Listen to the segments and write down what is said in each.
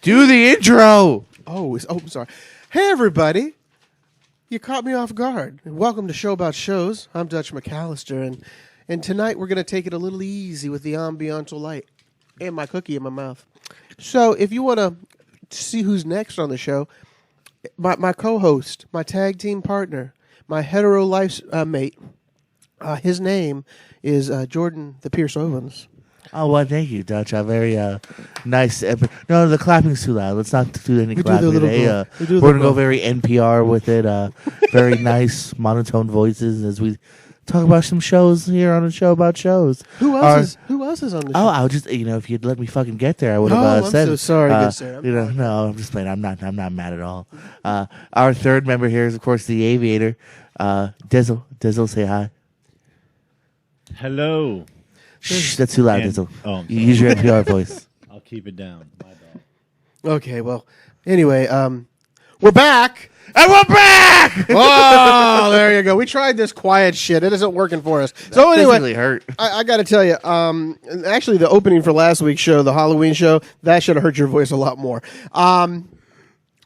Do the intro. Oh, sorry. Hey, everybody. You caught me off guard. Welcome to Show About Shows. I'm Dutch McAllister, and tonight we're going to take it a little easy with the ambiental light and my cookie in my mouth. So if you want to see who's next on the show, my co-host, my tag team partner, my hetero life mate, his name is Jordan the Pierce Owens. Oh, well, thank you, Dutch. A very nice. No, the clapping's too loud. Let's not do any clapping today. We're going to go very NPR with it. Very nice monotone voices as we talk about some shows here on a show about shows. Who else is on the show? Oh, I'll just if you'd let me fucking get there, I would have said. I'm so sorry, good sir. No, I'm just playing. I'm not mad at all. Our third member here is, of course, the Aviator, Dizzle. Dizzle, say hi. Hello. Shh, that's too loud, Dizzle. Oh, you use your NPR voice. I'll keep it down. My bad. Okay, well, anyway, we're back. And we're back! Oh, there you go. We tried this quiet shit. It isn't working for us. So anyway, really hurt. I got to tell you, actually, the opening for last week's show, the Halloween show, that should have hurt your voice a lot more.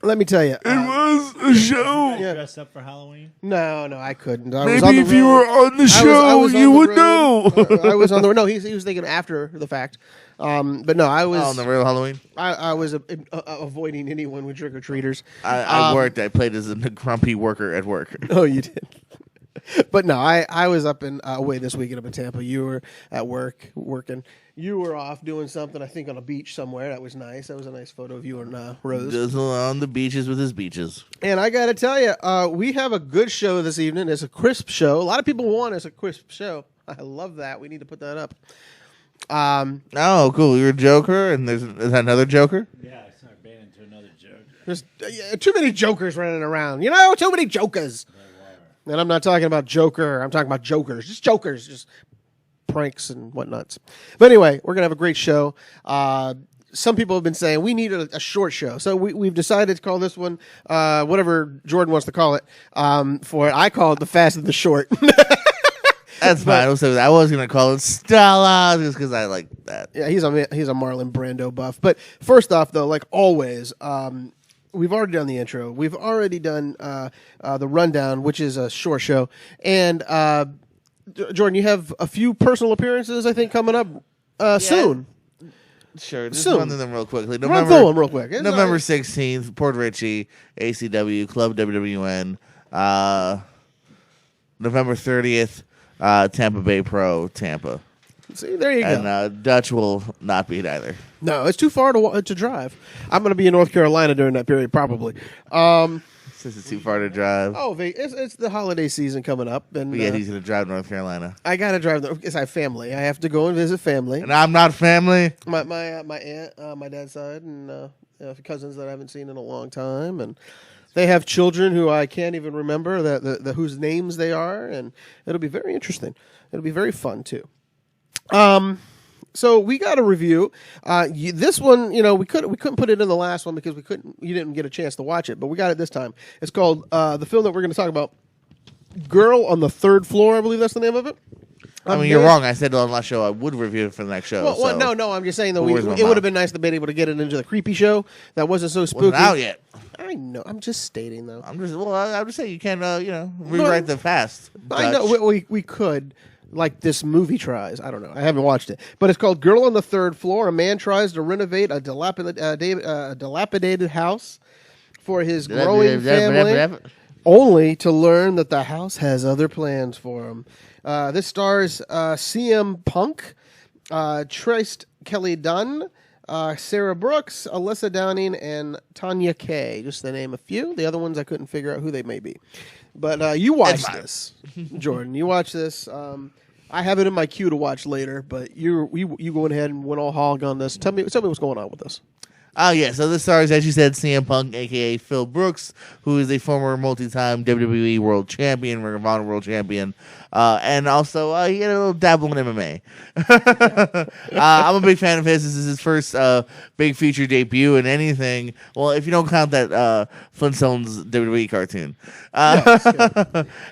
Let me tell you. It was a show. Dressed up for Halloween? No, I couldn't. Maybe if you were on the show, you would know. I was on the road. No, he was thinking after the fact. But no, I was on the real Halloween. I was avoiding anyone with trick or treaters. I worked. I played as a grumpy worker at work. Oh, you did. But no, I was up in away this weekend up in Tampa. You were at work working. You were off doing something, I think, on a beach somewhere. That was nice. That was a nice photo of you and Rose. Dizzle on the beaches with his beaches. And I got to tell you, we have a good show this evening. It's a crisp show. A lot of people want us a crisp show. I love that. We need to put that up. Oh, cool. You're a Joker, and is that another Joker? Yeah, I start banned into another joke. There's too many jokers running around. You know, too many jokers. And I'm not talking about Joker. I'm talking about jokers. Just jokers. Just pranks and whatnots. But anyway, we're going to have a great show. Some people have been saying we need a short show. So we've decided to call this one, whatever Jordan wants to call it, for it. I call it the Fast and the Short. That's fine. I was going to call it Stella just because I like that. Yeah, he's a Marlon Brando buff. But first off, though, like always, we've already done the intro. We've already done the rundown, which is a short show. And Jordan, you have a few personal appearances, I think, coming up soon. Sure, just Soon. run through them real quickly. Run through them real quick. November 16th, Port Richey, ACW, Club WWN. November 30th, Tampa Bay Pro, Tampa. See, there you go. And Dutch will not be it either. No, it's too far to drive. I'm going to be in North Carolina during that period, probably. Since it's too far to drive. Oh, it's the holiday season coming up, and But yeah, he's going to drive North Carolina. I got to drive because I have family. I have to go and visit family. And I'm not family. My aunt, my dad's side, and cousins that I haven't seen in a long time, and they have children who I can't even remember the whose names they are, and it'll be very interesting. It'll be very fun too. So we got a review. This one, we couldn't put it in the last one because you didn't get a chance to watch it, but we got it this time. It's called the film that we're going to talk about, Girl on the Third Floor. I believe that's the name of it. I mean, you're wrong. I said on the last show I would review it for the next show. Well, no. I'm just saying though, it would have been nice to be able to get it into the creepy show that wasn't so spooky. Wasn't out yet. I know. I'm just stating though. I'm just saying you can rewrite the past. I know we could. Like this movie tries. I don't know. I haven't watched it. But it's called Girl on the Third Floor. A man tries to renovate a dilapidated house for his growing family, only to learn that the house has other plans for him. This stars CM Punk, Trist Kelly Dunn, Sarah Brooks, Alyssa Downing, and Tanya Kaye. Just to name a few. The other ones I couldn't figure out who they may be. But you watch this, Jordan. You watch this. I have it in my queue to watch later, but you going ahead and went all hog on this. Tell me what's going on with this. Oh, yeah. So this stars, as you said, CM Punk, a.k.a. Phil Brooks, who is a former multi-time WWE World Champion, Ring of Honor World Champion, and also, dabble in MMA. I'm a big fan of his. This is his first big feature debut in anything. Well, if you don't count that Flintstones WWE cartoon.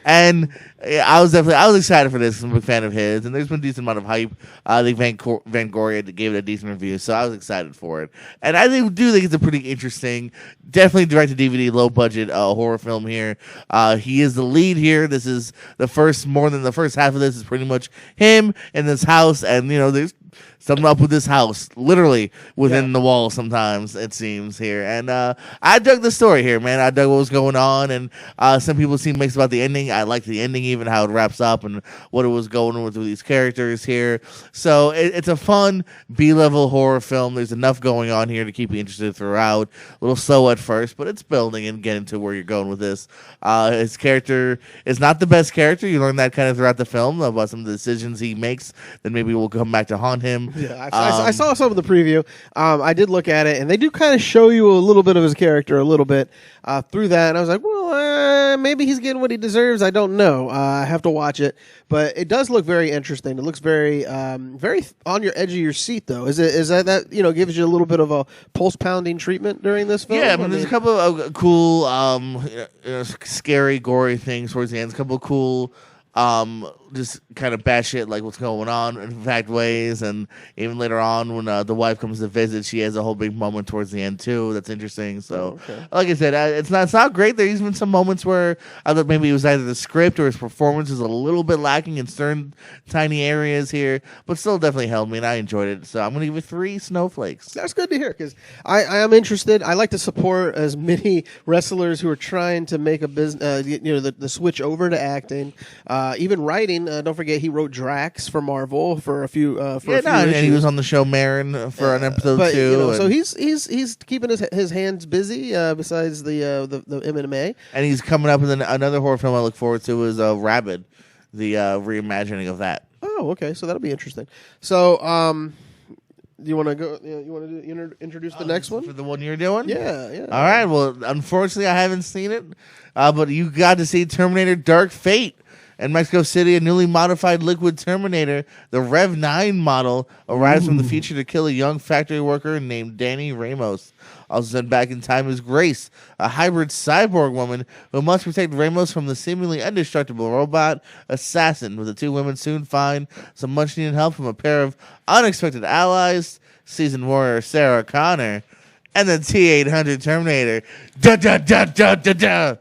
And Yeah, I was excited for this. I'm a big fan of his, and there's been a decent amount of hype. I think Vangoria gave it a decent review, so I was excited for it. And I do think it's a pretty interesting, definitely direct to DVD, low budget horror film here. He is the lead here. This is more than the first half of this is pretty much him in this house, and there's something up with this house, literally within the wall. Sometimes it seems here, and I dug the story here, man. I dug what was going on, and some people seem mixed about the ending. I like the ending, even how it wraps up and what it was going with these characters here. So it's a fun B-level horror film. There's enough going on here to keep you interested throughout. A little slow at first, but it's building and getting to where you're going with this. His character is not the best character. You learn that kind of throughout the film about some of the decisions he makes that maybe will come back to haunt him. Yeah, I saw some of the preview. I did look at it, and they do kind of show you a little bit of his character a little bit through that. And I was like, well, maybe he's getting what he deserves. I don't know. I have to watch it, but it does look very interesting. It looks very, very on your edge of your seat, though. Is that gives you a little bit of a pulse pounding treatment during this film? Yeah, I mean, there's a couple of cool, scary, gory things towards the end. There's a couple of cool. Just kind of batshit like what's going on in fact ways, and even later on when the wife comes to visit, she has a whole big moment towards the end too. That's interesting. So, like I said, it's not great. There's even some moments where I thought maybe it was either the script or his performance was a little bit lacking in certain tiny areas here, but still definitely held me, and I enjoyed it. So I'm gonna give it 3 snowflakes. That's good to hear because I am interested. I like to support as many wrestlers who are trying to make a business, the switch over to acting, even writing. Don't forget, he wrote Drax for Marvel for a few. And he was on the show Marin for an episode too. So he's keeping his hands busy. Besides the MMA, and he's coming up with another horror film I look forward to is Rabid, the reimagining of that. Oh, okay, so that'll be interesting. So, do you want to go? You want to introduce the next one for the one you're doing? Yeah. All right. Well, unfortunately, I haven't seen it, but you got to see Terminator: Dark Fate. In Mexico City, a newly modified liquid Terminator, the Rev 9 model, arrives from the future to kill a young factory worker named Danny Ramos. Also sent back in time is Grace, a hybrid cyborg woman who must protect Ramos from the seemingly indestructible robot assassin, with the two women soon find some much-needed help from a pair of unexpected allies, seasoned warrior Sarah Connor, and the T-800 Terminator. Da-da-da-da-da-da!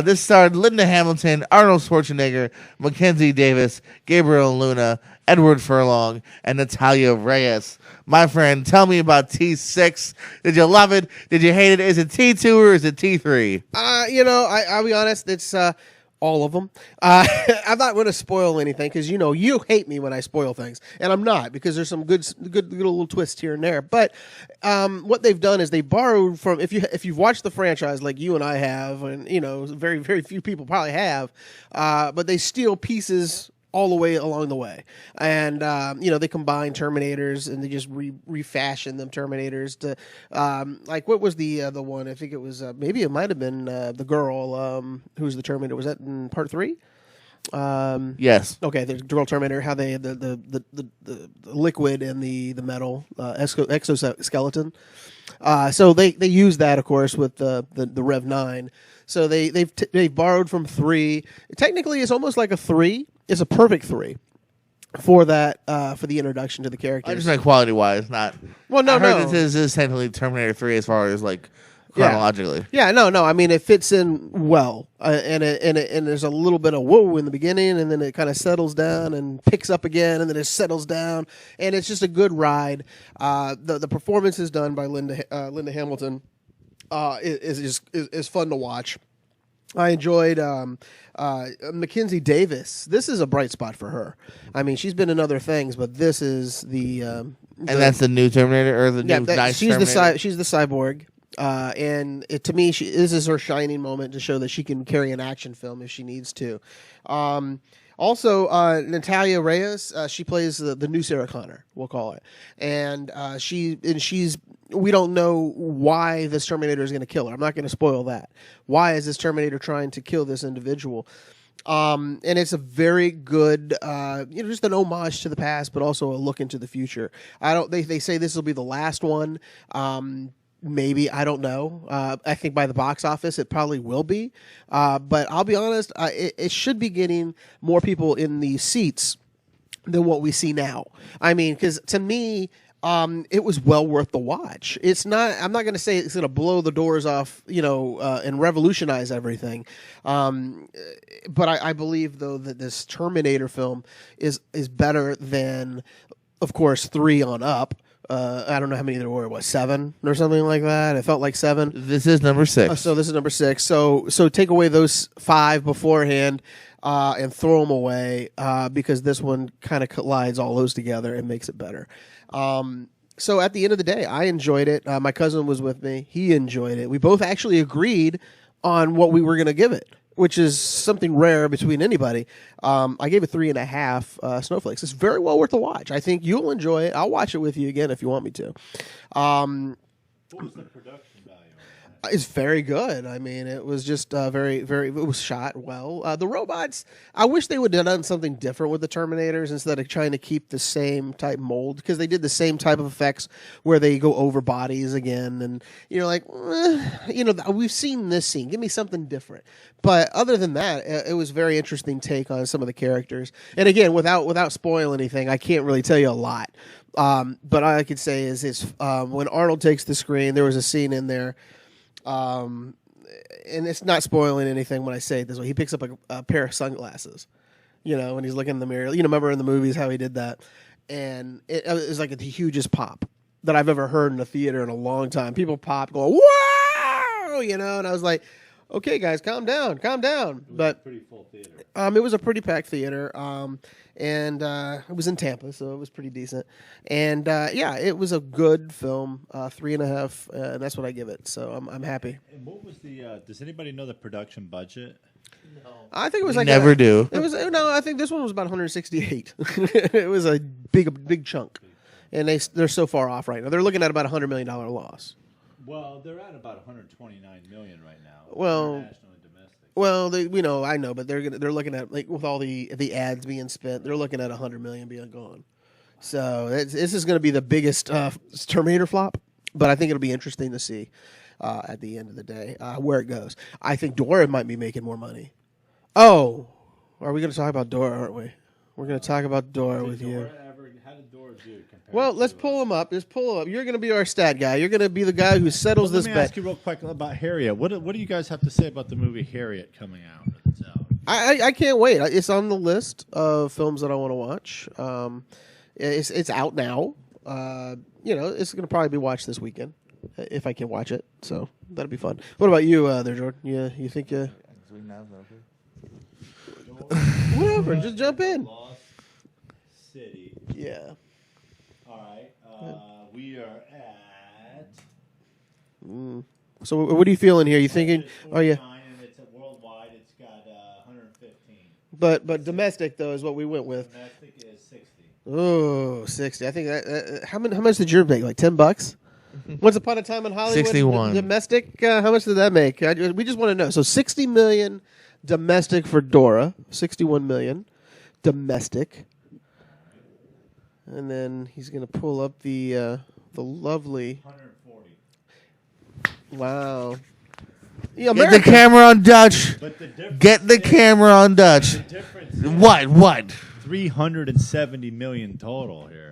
This starred Linda Hamilton, Arnold Schwarzenegger, Mackenzie Davis, Gabriel Luna, Edward Furlong, and Natalia Reyes. My friend, tell me about T6. Did you love it? Did you hate it? Is it T2 or is it T3? I'll be honest. It's all of them. I'm not going to spoil anything because you hate me when I spoil things, and I'm not, because there's some good little twists here and there. But what they've done is they borrowed from, if you've watched the franchise like you and I have, and very very few people probably have, but they steal pieces all the way along the way, and they combine Terminators and they just refashion them Terminators to like, what was the one? I think it was maybe it might have been the girl who's the Terminator. Was that in part 3? Yes. Okay, the girl Terminator. How they the liquid and the metal exoskeleton. So they use that, of course, with the Rev 9. So they've borrowed from 3. Technically, it's almost like a 3. It's a perfect 3 for that for the introduction to the characters. I just meant quality wise, not. Well, no, I heard no. This is technically Terminator 3 as far as like chronologically. Yeah, no. I mean, it fits in well, and there's a little bit of whoa in the beginning, and then it kind of settles down and picks up again, and then it settles down, and it's just a good ride. The performance is done by Linda Hamilton. Is fun to watch. I enjoyed Mackenzie Davis. This is a bright spot for her. I mean, she's been in other things, but this is and that's the new Terminator, or the new nice Terminator? She's the cyborg. And to me, this is her shining moment to show that she can carry an action film if she needs to. Also, Natalia Reyes, she plays the new Sarah Connor, we'll call it, and we don't know why this Terminator is going to kill her. I'm not going to spoil that. Why is this Terminator trying to kill this individual? And it's a very good, just an homage to the past, but also a look into the future. They say this will be the last one. Maybe, I don't know. I think by the box office it probably will be. But I'll be honest, it should be getting more people in the seats than what we see now. I mean, because to me, it was well worth the watch. It's not. I'm not going to say it's going to blow the doors off, and revolutionize everything. But I believe though that this Terminator film is better than, of course, 3 on up. I don't know how many there were. What, 7 or something like that? It felt like 7. This is number 6. So this is number 6. So take away those 5 beforehand and throw them away because this one kind of collides all those together and makes it better. So at the end of the day, I enjoyed it. My cousin was with me. He enjoyed it. We both actually agreed on what we were going to give it, which is something rare between anybody. I gave it 3.5 snowflakes. It's very well worth a watch. I think you'll enjoy it. I'll watch it with you again if you want me to. What was the production value on that? It's very good. I mean, it was just very, very. It was shot well. The robots. I wish they would have done something different with the Terminators instead of trying to keep the same type mold, because they did the same type of effects where they go over bodies again, and we've seen this scene. Give me something different. But other than that, it was a very interesting take on some of the characters. And again, without spoiling anything, I can't really tell you a lot. But all I could say is when Arnold takes the screen, there was a scene in there. And it's not spoiling anything when I say it this way. He picks up a pair of sunglasses, when he's looking in the mirror. Remember in the movies how he did that? And it was like the hugest pop that I've ever heard in a theater in a long time. People pop, going, wow! And I was like, okay, guys, calm down. But Pretty full theater. it was a pretty packed theater, and it was in Tampa, so it was pretty decent. And it was a good film, 3.5, and that's what I give it. So I'm happy. And what was the? Does anybody know the production budget? I think it was We like never do. It was no. I think this one was about 168. It was a big chunk, and they're so far off right now. They're looking at about $100 million loss. Well, they're at about 129 million right now. Well, international and domestic. Well, I know, but they're looking at, like, with all the ads being spent, they're looking at 100 million being gone. So this is going to be the biggest Terminator flop, but I think it'll be interesting to see at the end of the day where it goes. I think Dora might be making more money. Oh, are we going to talk about Dora? Aren't we? We're going to talk about Dora with you. How did Dora do? Well, let's pull him up. Just pull him up. You're going to be our stat guy. You're going to be the guy who settles this Let me bet. ask you real quick about Harriet. What do you guys have to say about the movie Harriet coming out? It's out. I can't wait. It's on the list of films that I want to watch. It's out now. It's going to probably be watched this weekend if I can watch it. So that'll be fun. What about you, there, Jordan? You think you? Whatever. Just jump in. Lost City. Yeah. All right. We are at. So what are you feeling here? You thinking? Oh yeah. And it's worldwide. It's got 115. But domestic though is what we went with. Domestic is 60. Oh, 60. I think that. How much did yours make? Like $10? Once Upon a Time in Hollywood. 61. Domestic. How much did that make? We just want to know. So 60 million domestic for Dora. 61 million domestic. And then he's going to pull up the lovely. 140. Wow. Yeah, Get the camera on Dutch. But the difference. Get the camera on Dutch. The difference. Is What? 370 million total here.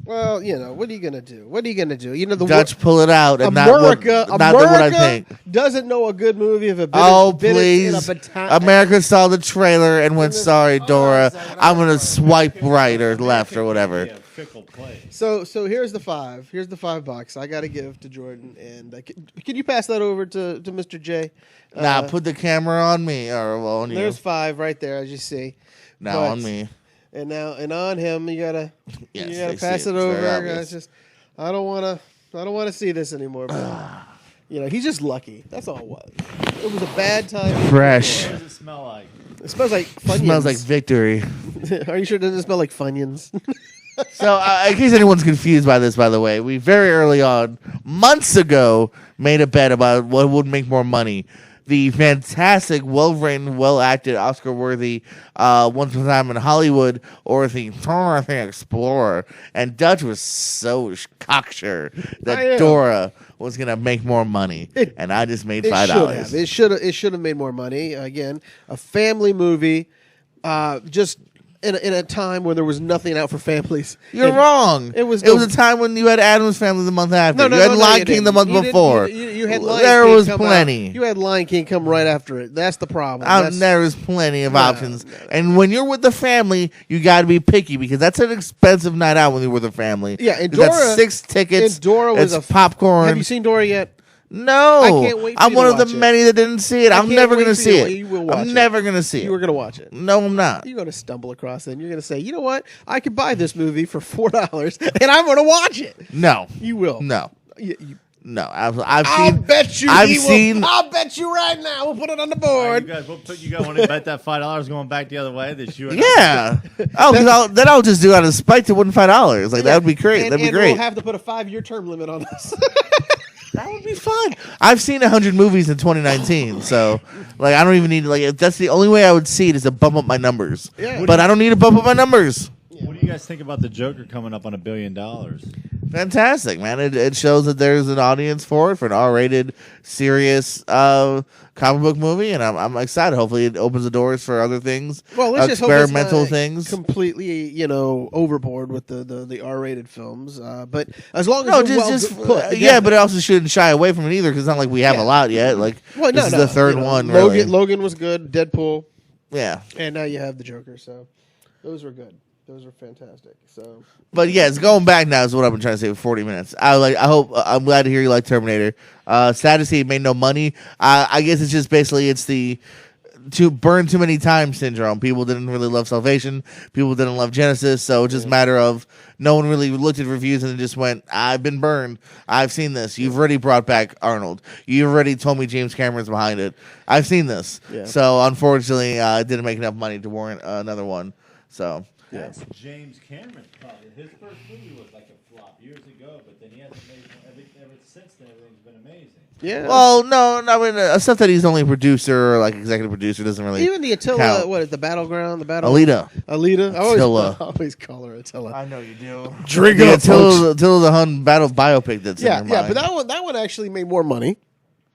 Well, what are you gonna do? The Dutch, pull it out, and America, not what I think. doesn't know a good movie if it. Please! America saw the trailer and went, "Sorry, Dora. I'm gonna swipe right or left or whatever." Yeah, fickle play. So here's the $5. Here's the $5 I got to give to Jordan. And can you pass that over to Mr. J? Nah, put the camera on me or on you. There's 5 right there, as you see. Now on me. And on him, you gotta Yes, you gotta they pass see it it. It's very over. obvious. It's just I don't wanna see this anymore. But, he's just lucky. That's all it was. It was a bad time. Fresh. What does it smell like? It smells like Funyuns. Smells like victory. Are you sure it doesn't smell like Funyuns? So, in case anyone's confused by this, by the way, we very early on, months ago, made a bet about what would make more money. the fantastic, well-written, well-acted, Oscar-worthy Once Upon a Time in Hollywood, or the Dora Explorer. And Dutch was so cocksure that Dora was going to make more money. And I just made $5. It should have made more money. Again, a family movie, just in a time when there was nothing out for families. You're wrong. It was a time when you had Addams Family the month after. You had Lion King the month before. You had Lion there King was come plenty. Out. You had Lion King come right after it. That's the problem. There was plenty of options. And when you're with the family, you got to be picky because that's an expensive night out when you're with a family. Yeah, and Dora, that's 6 tickets. And Dora was popcorn. Have you seen Dora yet? No, I can't wait. I'm one of the many that didn't see it. I'm never going to see it. You will watch I'm never going to see it. You were going to watch it. No, I'm not. You're going to stumble across it. And you're going to say, you know what? I could buy this movie for $4, and I'm going to watch it. No, you will. No, no. I've I'll seen. Bet you. I've seen. I'll bet you right now. We'll put it on the board. You guys want to bet that $5 going back the other way? That you. Yeah. Then I'll just do it out of spite to win $5. Like that would be great. That'd be great. We'll have to put a 5-year term limit on us. That would be fun. I've seen 100 movies in 2019, so like I don't even need to, like if that's the only way I would see it is to bump up my numbers. Yeah. But I don't need to bump up my numbers. What do you guys think about the Joker coming up on $1 billion? Fantastic, man! It shows that there's an audience for it, for an R-rated, serious comic book movie, and I'm excited. Hopefully, it opens the doors for other things. Well, let's just hope experimental it's not things. Completely, overboard with the R-rated films. But as long as put, yeah, but it also shouldn't shy away from it either because it's not like we have a lot yet. Like this is the third one. Logan was good. Deadpool. Yeah, and now you have the Joker. So those were good. Those are fantastic. So, but yes, going back now is what I've been trying to say for 40 minutes. I'm glad to hear you like Terminator. Sad to see it made no money. I guess it's just basically the to burn too many times syndrome. People didn't really love Salvation. People didn't love Genesis. So it's just a matter of no one really looked at reviews and just went, I've been burned. I've seen this. You've already brought back Arnold. You've already told me James Cameron's behind it. I've seen this. Yeah. So unfortunately, it didn't make enough money to warrant another one. So. Yeah. James Cameron, probably his first movie was like a flop years ago, but then he hasn't made ever since then. Everything's been amazing. Yeah. Well, no, I mean stuff that he's only a producer or like executive producer doesn't really. Even the Attila, count. What is the Battleground? Alita. I always call her Attila. I know you do. Trigger. Attila the Hun battle biopic that's in your mind. But that one actually made more money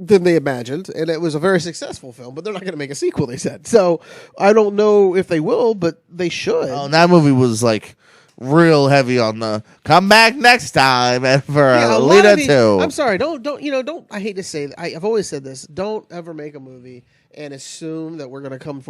than they imagined, and it was a very successful film, but they're not going to make a sequel, they said. So I don't know if they will, but they should. Oh, that movie was like real heavy on the come back next time and for Alita 2. I'm sorry, don't I hate to say I've always said this, don't ever make a movie and assume that we're going to come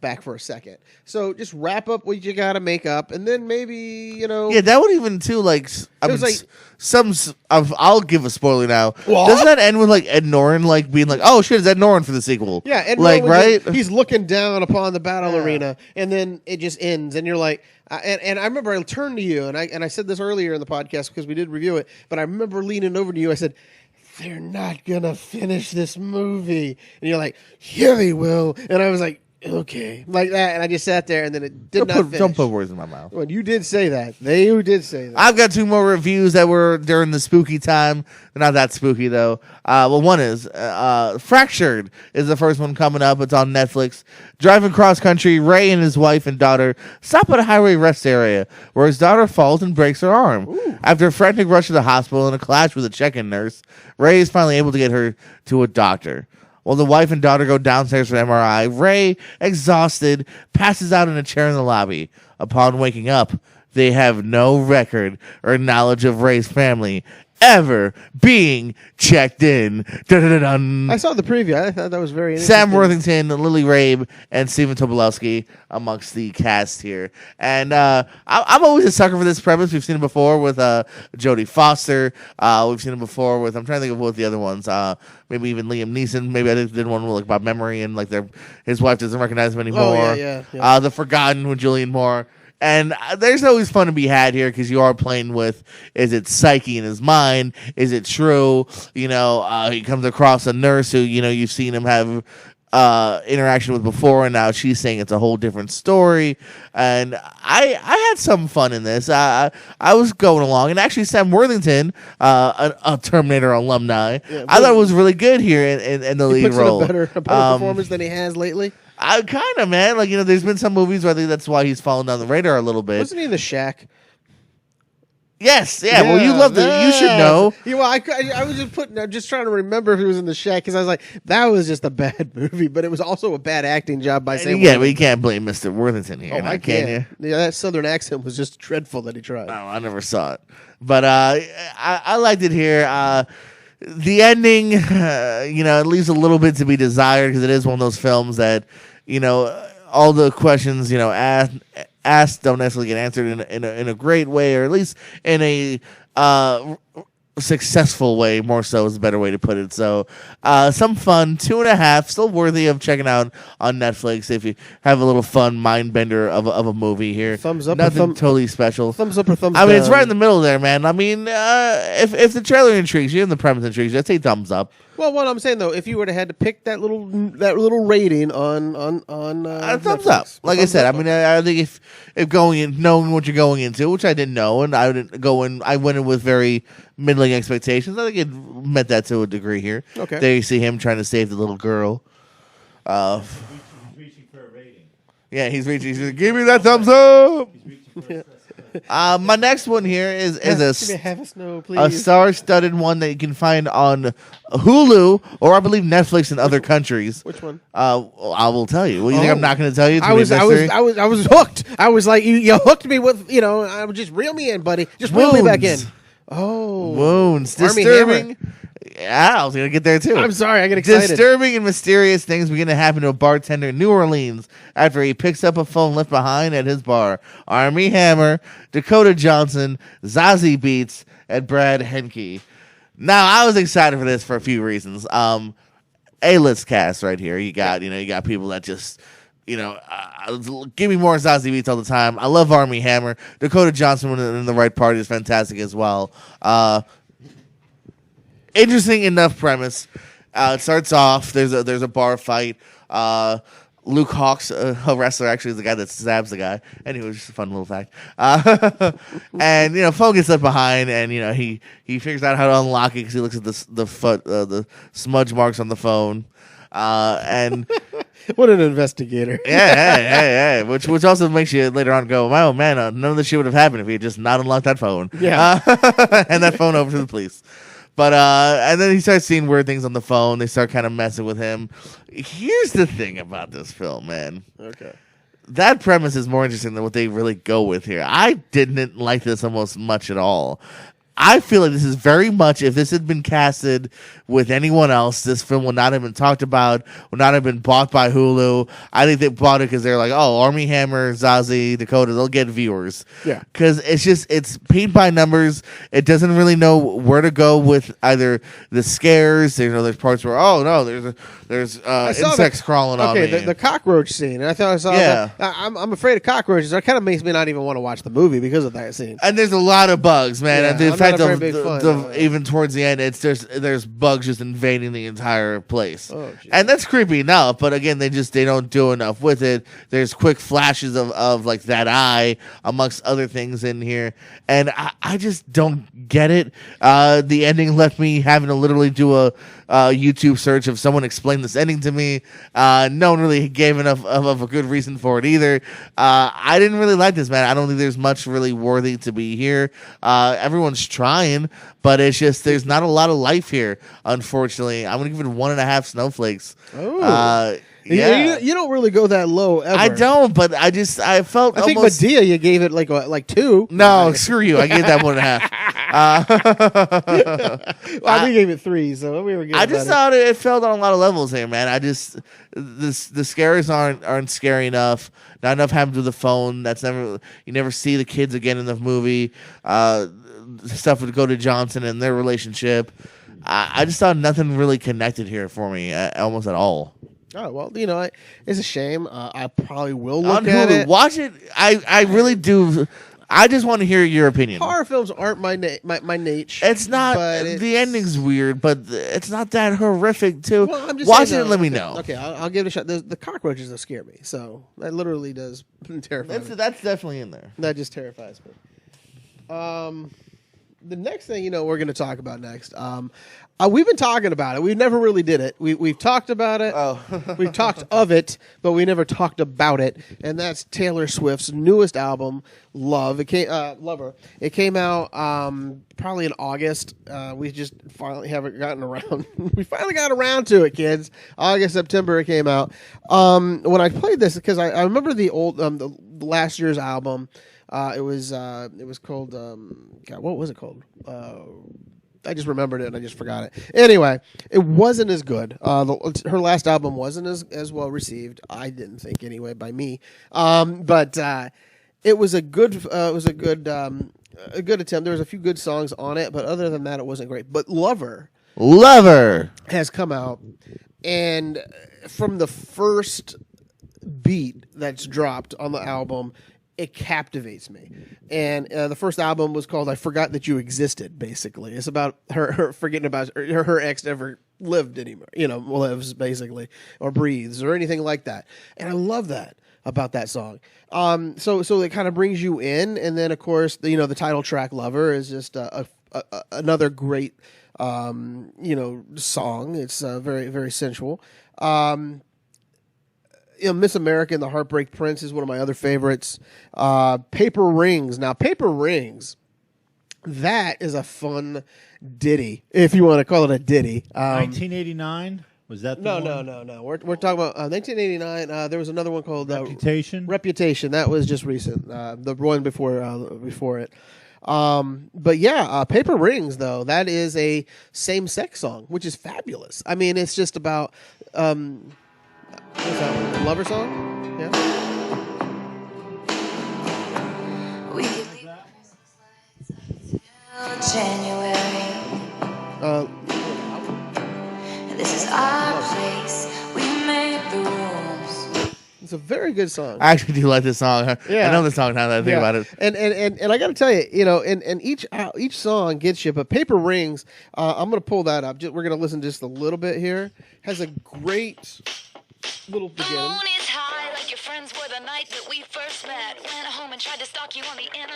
back for a second. So just wrap up what you got to make up, and then maybe, Yeah, that would even, too, like... I'll give a spoiler now. What? Doesn't that end with, like, Ed Norton, like, being like, oh, shit, is Ed Norton for the sequel? Yeah, Ed Norton, right? He's looking down upon the battle arena, and then it just ends, and you're like... and I remember I turned to you, and I said this earlier in the podcast because we did review it, but I remember leaning over to you, I said... They're not gonna finish this movie, and you're like, yeah, they will. And I was like, okay, like that, and I just sat there, and then it did not finish. Don't put words in my mouth. Well, you did say that. You did say that. I've got 2 more reviews that were during the spooky time. They're not that spooky though. Well, one is Fractured is the first one coming up. It's on Netflix. Driving cross country, Ray and his wife and daughter stop at a highway rest area where his daughter falls and breaks her arm. Ooh. After a frantic rush to the hospital and a clash with a check-in nurse, Ray is finally able to get her to a doctor. While the wife and daughter go downstairs for an MRI, Ray, exhausted, passes out in a chair in the lobby. Upon waking up, they have no record or knowledge of Ray's family ever being checked in. Dun-dun-dun-dun. I saw the preview. I thought that was very interesting. Sam Worthington, Lily Rabe, and Stephen Tobolowsky amongst the cast here. And I'm always a sucker for this premise. We've seen it before with Jodie Foster. We've seen it before with, I'm trying to think of what the other ones, maybe even Liam Neeson. Maybe I did one with, like, about memory and like his wife doesn't recognize him anymore. Oh, yeah. The Forgotten with Julianne Moore. And there's always fun to be had here because you are playing with, is it psyche in his mind? Is it true? He comes across a nurse who, you've seen him have interaction with before, and now she's saying it's a whole different story. And I had some fun in this. I was going along, and actually Sam Worthington, a Terminator alumni, I thought it was really good here in the He lead puts in role. a better performance than he has lately. I kind of, man, like, there's been some movies where I think that's why he's fallen down the radar a little bit. Wasn't he in The Shack? Yes, yeah. Well, you love you should know. Yeah, well, I was I'm just trying to remember if he was in The Shack because I was like, that was just a bad movie, but it was also a bad acting job by Sam. Yeah, but you can't blame Mr. Worthington here. I can you? Yeah, that Southern accent was just dreadful that he tried. Oh, I never saw it, but I liked it here. The ending, it leaves a little bit to be desired because it is one of those films that, all the questions, asked don't necessarily get answered in a great way, or at least in a successful way. More so is a better way to put it. So, some fun, 2.5, still worthy of checking out on Netflix if you have a little fun mind bender of a movie here. Thumbs up, nothing totally special. Thumbs up or thumbs I down? mean, it's right in the middle there, man. I mean, if the trailer intrigues you and the premise intrigues you, I'd say thumbs up. Well, what I'm saying though, if you would have had to pick that little rating on thumbs Netflix, up. Like I said, up. I mean, I think if going in, knowing what you're going into, which I didn't know, and I didn't go in, I went in with very middling expectations. I think it met that to a degree here. Okay. There you see him trying to save the little girl. He's reaching for a rating. Yeah, he's reaching. He's like, give me that thumbs up. He's reaching for a My next one here is Give me a half a snow, please. a star-studded one that you can find on Hulu or I believe Netflix in other countries. Which one? I will tell you. Well, you think I'm not going to tell you? It's I gonna be was, a mystery? I was hooked. I was like, you hooked me with, I would just reel me in, buddy. Just reel me back in. Wounds. Oh, Wounds. Army Disturbing. Hammer. Yeah, I was going to get there too. I'm sorry, I get excited. Disturbing and mysterious things begin to happen to a bartender in New Orleans after he picks up a phone left behind at his bar. Army Hammer, Dakota Johnson, Zazie Beetz, and Brad Henke. Now, I was excited for this for a few reasons. A-list cast right here. You got people that just, give me more Zazie Beetz all the time. I love Army Hammer. Dakota Johnson when in the right part is fantastic as well. Interesting enough premise. It starts off. There's a bar fight. Luke Hawx, a wrestler, actually is the guy that stabs the guy. Anyway, just a fun little fact. And phone gets left behind, and he figures out how to unlock it because he looks at the smudge marks on the phone. And What an investigator. yeah. Which also makes you later on go, oh man, none of this shit would have happened if he had just not unlocked that phone. Yeah. Hand that phone over to the police. But and then he starts seeing weird things on the phone. They start kind of messing with him. Here's the thing about this film, man. Okay. That premise is more interesting than what they really go with here. I didn't like this almost much at all. I feel like this is very much, if this had been casted with anyone else, this film would not have been talked about, would not have been bought by Hulu. I think they bought it because they're like, oh, Army Hammer, Zazie, Dakota, they'll get viewers. Yeah. Because it's paint by numbers. It doesn't really know where to go with either the scares. There's parts where, oh, no, there's insects crawling on me. Okay, the cockroach scene. And I thought I saw Yeah. I'm afraid of cockroaches. It kind of makes me not even want to watch the movie because of that scene. And there's a lot of bugs, man. Yeah, and in I'm fact, not a very big fan. even towards the end, there's bugs just invading the entire place, Oh, geez. and that's creepy enough. But again, they don't do enough with it. There's quick flashes of like that eye amongst other things in here, and I just don't get it. The ending left me having to literally do a YouTube search of someone explain this ending to me. No one really gave enough of a good reason for it either. I didn't really like this, man. I don't think there's much really worthy to be here. Everyone's trying, but it's just there's not a lot of life here, unfortunately. I'm gonna give it 1.5 snowflakes. Oh. Yeah. You don't really go that low ever. I don't, but I felt I think almost. Medea, you gave it like 2. No, screw you. I gave that 1.5. Well, I think you gave it 3, so we were good. I just thought it felt on a lot of levels here, man. The scares aren't scary enough. Not enough happens with the phone. You never see the kids again in the movie. Stuff with Dakota Johnson and their relationship. I just thought nothing really connected here for me, almost at all. Oh, well, it's a shame. I probably will On look at Hulu, it. watch it. I really do. I just want to hear your opinion. Horror films aren't my niche. It's not. but The ending's weird, but it's not that horrific too. Well, I'm just Watch saying, it and let me okay, know. Okay, I'll give it a shot. The cockroaches that scare me, so that literally does terrify me. That's definitely in there. That just terrifies me. The next thing we're going to talk about next. We've been talking about it. We never really did it. We've talked about it. Oh. We've talked of it, but we never talked about it. And that's Taylor Swift's newest album, Love. Lover. It came out probably in August. We just finally haven't gotten around. We finally got around to it, kids. August, September, it came out. When I played this, because I remember the old, the last year's album. It was called. God, what was it called? I just remembered it and I just forgot it. Anyway, it wasn't as good. Her last album wasn't as well received. I didn't think anyway by me. But it was a good a good attempt. There was a few good songs on it, but other than that, it wasn't great. But Lover has come out, and from the first beat that's dropped on the album, it captivates me. And the first album was called I Forgot That You Existed, basically. It's about her forgetting about her ex never lived anymore, lives, basically, or breathes, or anything like that. And I love that about that song. So it kind of brings you in, and then, of course, the title track, Lover, is just another great, song. It's very, very sensual. Miss America and the Heartbreak Prince is one of my other favorites. Paper Rings. Now, Paper Rings, that is a fun ditty, if you want to call it a ditty. 1989? Was that the one? No. We're talking about 1989. There was another one called Reputation? Reputation. That was just recent. The one before it. But yeah, Paper Rings, though, that is a same-sex song, which is fabulous. I mean, it's just about... what's that one? Lover song? Yeah. We could leave till January. This is our place. We made the rules. It's a very good song. I actually do like this song. Yeah. I know the song now that I think about it. And I got to tell you, and each song gets you. But Paper Rings, I'm going to pull that up. We're going to listen just a little bit here. Has a great little The beginning. moon is high like your friends were the night that we first met. Went home and tried to stalk you on the internet.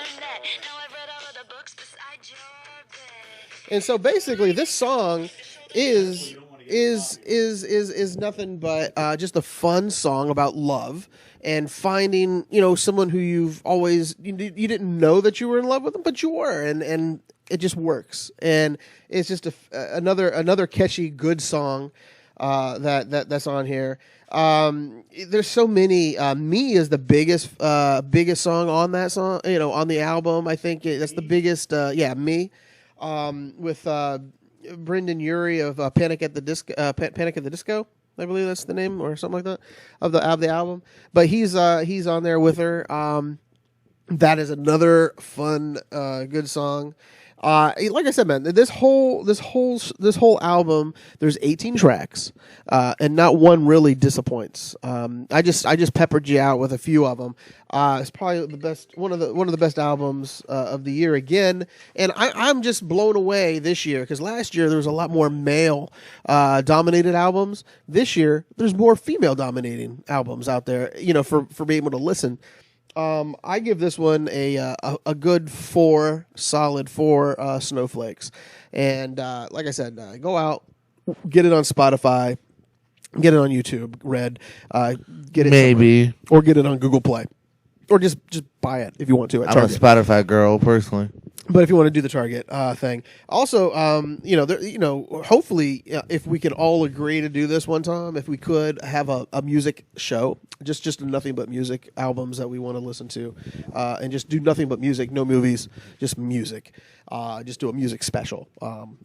Now I've read all of the books beside your bed. And so basically, this song is nothing but just a fun song about love and finding someone who you've always you didn't know that you were in love with them, but you were, and it just works. And it's just another catchy good song that's on here. There's so many. Me is the biggest song on that song. On the album, I think that's the biggest. Me, with Brendan Urie of Panic at the Disco. I believe that's the name or something like that of the album. But he's on there with her. That is another fun, good song. Like I said, man, this whole album, there's 18 tracks, and not one really disappoints. I just peppered you out with a few of them. It's probably the best, one of the best albums of the year again, and I'm just blown away this year because last year there was a lot more male dominated albums. This year there's more female dominating albums out there. For being able to listen. I give this one a good solid 4 snowflakes. And like I said, go out, get it on Spotify, get it on YouTube, Red, get it Maybe. somewhere. Or get it on Google Play, or just buy it if you want to. At I'm a Target. Spotify girl, personally. But if you want to do the Target thing, also, hopefully, if we can all agree to do this one time, if we could have a music show, just nothing but music albums that we want to listen to, and just do nothing but music, no movies, just music. Just do a music special.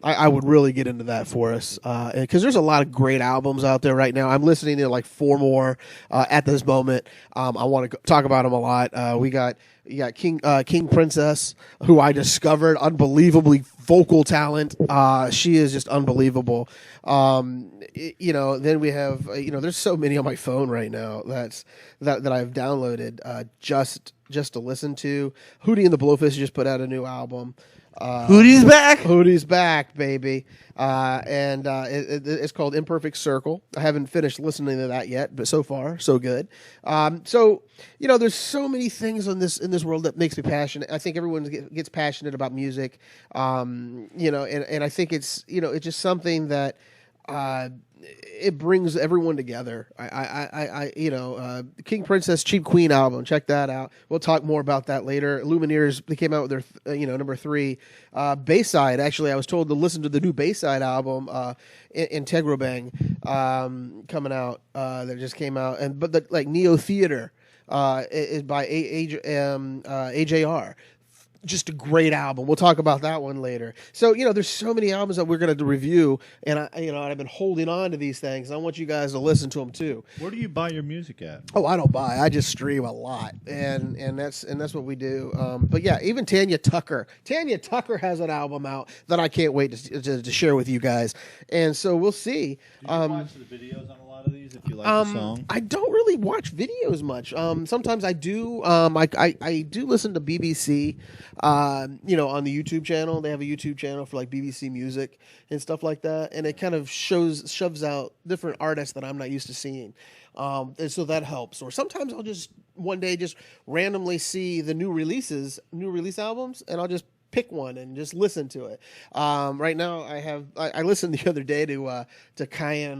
I would really get into that for us, because there's a lot of great albums out there right now. I'm listening to like 4 more at this moment. I want to talk about them a lot. We got You got King Princess, who I discovered, unbelievably vocal talent. She is just unbelievable. Then we have there's so many on my phone right now that I've downloaded just to listen to. Hootie and the Blowfish just put out a new album. Hootie's back. Hootie's back, baby. It's called Imperfect Circle. I haven't finished listening to that yet, but so far, so good. There's so many things in this world that makes me passionate. I think everyone gets passionate about music. And I think it's just something that it brings everyone together. King Princess Cheap Queen album. Check that out. We'll talk more about that later. Lumineers, they came out with their number 3 Bayside. Actually, I was told to listen to the new Bayside album, Integro Bang, coming out. That just came out, but Neo Theater is by AJR. Just a great album. We'll talk about that one later. So, there's so many albums that we're going to review, and I've been holding on to these things. I want you guys to listen to them too. Where do you buy your music at? Oh, I don't buy. I just stream a lot, and that's what we do. But yeah, even Tanya Tucker. Tanya Tucker has an album out that I can't wait to share with you guys. And so we'll see. Do you watch the videos on a lot of these if you like the song? I don't really watch videos much. Sometimes I do. I do listen to BBC. On the YouTube channel, they have a YouTube channel for like BBC Music and stuff like that, and it kind of shoves out different artists that I'm not used to seeing, and so that helps. Or sometimes I'll just one day just randomly see the new release albums, and I'll just pick one and just listen to it. Right now, I listened the other day to Kanye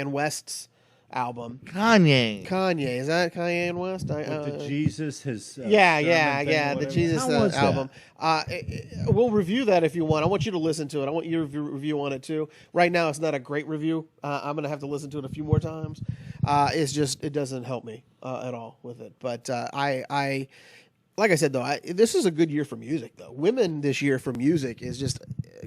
West's album. Kanye. Is that Kanye West? The Jesus has the Jesus album. We'll review that if you want. I want you to listen to it. I want your review on it too. Right now, it's not a great review. I'm gonna have to listen to it a few more times. It doesn't help me at all with it. But like I said, though, this is a good year for music, though. Women this year for music is just